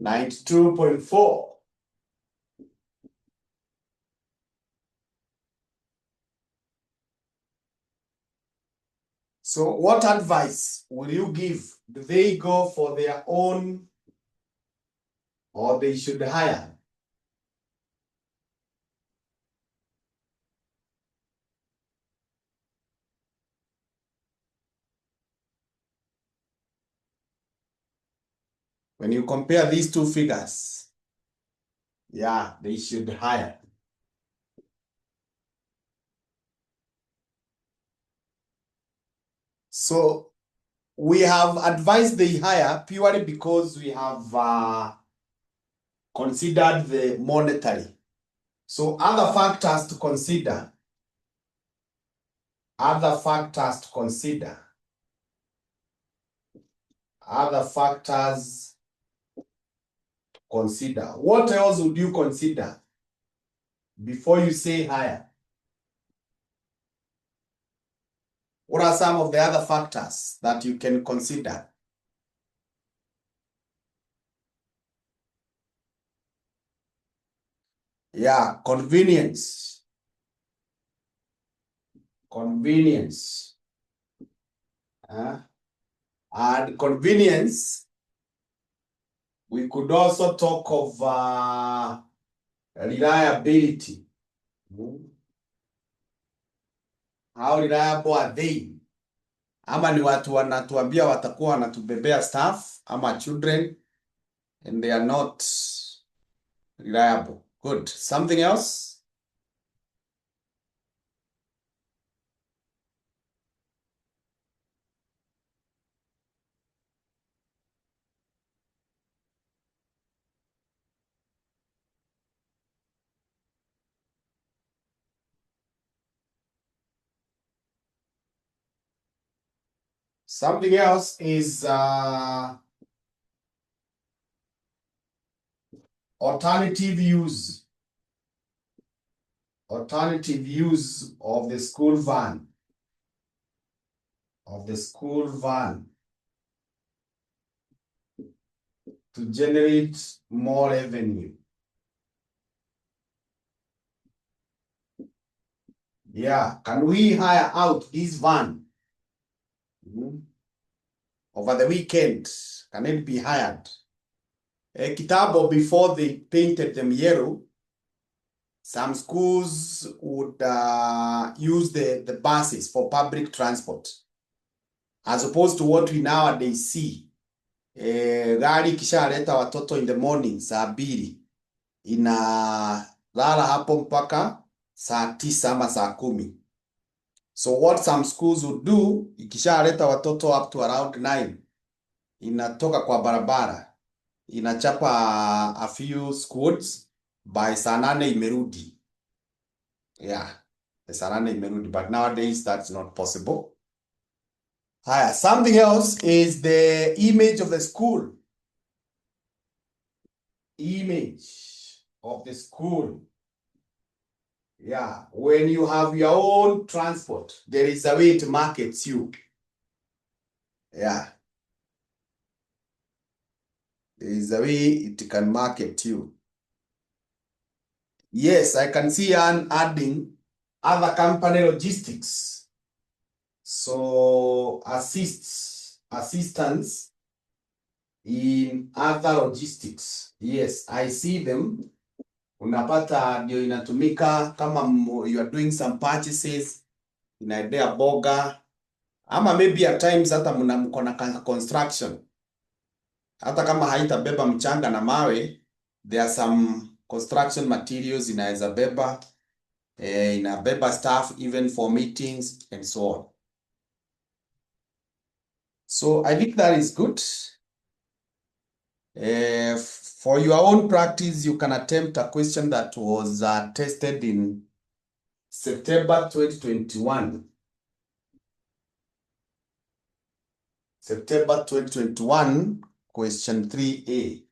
$92.4. So what advice will you give? Do they go for their own or they should hire? When you compare these two figures, yeah, they should hire. So we have advised they hire purely because we have considered the monetary. So other factors to consider. Other factors to consider. Other factors to consider. What else would you consider before you say hire? What are some of the other factors that you can consider? Yeah, convenience. Convenience. And convenience, we could also talk of reliability. How reliable are they? Ama ni watu wanatuambia watakuwa wanatubebea staff ama children and they are not reliable. Good. Something else? Something else is alternative use. Alternative use of the school van. To generate more revenue. Yeah, can we hire out this van over the weekend? Can it be hired? Kitambo, before they painted them yellow, some schools would use the buses for public transport, as opposed to what we nowadays see. Gari ikishaleta watoto in the morning saa 2 inalala hapo mpaka saa 9 ama saa 10. So what some schools would do, ikishaleta watoto up to around 9, inatoka kwa barabara, inachapa a few squads, by saa 8 imerudi. Yeah, saa 8 imerudi, but nowadays that's not possible. Something else is the image of the school. Image of the school. Yeah, when you have your own transport, there is a way it markets you. Yeah. There is a way it can market you. Yes, I can see adding other company logistics. So assistance in other logistics. Yes, I see them. Unapata ndio inatumika kama you are doing some purchases, inaendea boga, ama maybe at times hata mko na construction. Hata kama haitabeba mchanga na mawe, there are some construction materials inaweza beba, inabeba staff even for meetings and so on. So I think that is good. For your own practice, you can attempt a question that was tested in September 2021. September 2021, question 3A.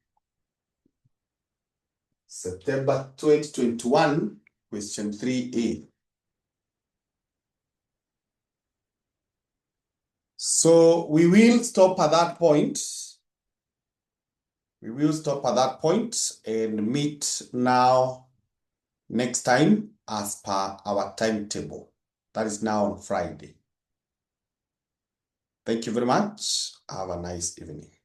September 2021, question 3A. So we will stop at that point. We will stop at that point and meet now next time as per our timetable. That is now on Friday. Thank you very much. Have a nice evening.